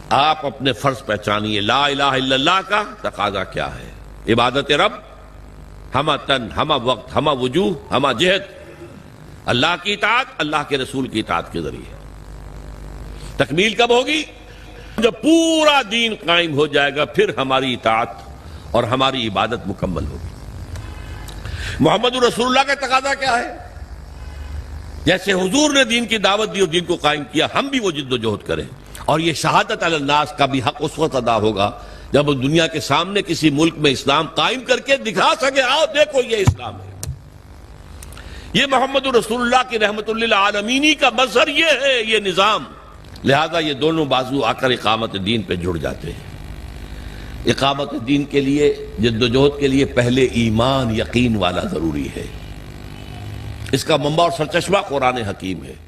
आप अपने फर्ज पहचानिए। ला इलाहा इल्लल्लाह का तकाजा क्या है? इबादत रब, हमा तन, हमा वक्त, हमा वजूह, हमा जहद, अल्लाह की इताअत, अल्लाह के रसूल की इताअत के जरिए। तकमील कब होगी? जब पूरा दीन कायम हो जाएगा, फिर हमारी इताअत और हमारी इबादत मुकम्मल होगी। मोहम्मद रसूलुल्लाह का तकाजा क्या है? जैसे हुजूर ने दीन की दावत दी और दीन को कायम किया, हम भी वो जिद्दोजहद करें। और ये शहादत अलन्नास का भी हक उस वक्त अदा होगा जब दुनिया के सामने किसी मुल्क में इस्लाम कायम करके दिखा सके, आओ देखो ये इस्लाम है, ये मोहम्मद रसूलुल्लाह की रहमतुल लिल आलमीनी का मजहर ये है, ये निजाम। लिहाजा ये दोनों बाजू आकर इकामत दीन पे जुड़ जाते हैं। इकामत दीन के लिए, जिद्दोजहद के लिए पहले ईमान, यकीन वाला जरूरी है। इसका मंबा और सरचश्मा कुरान हकीम है।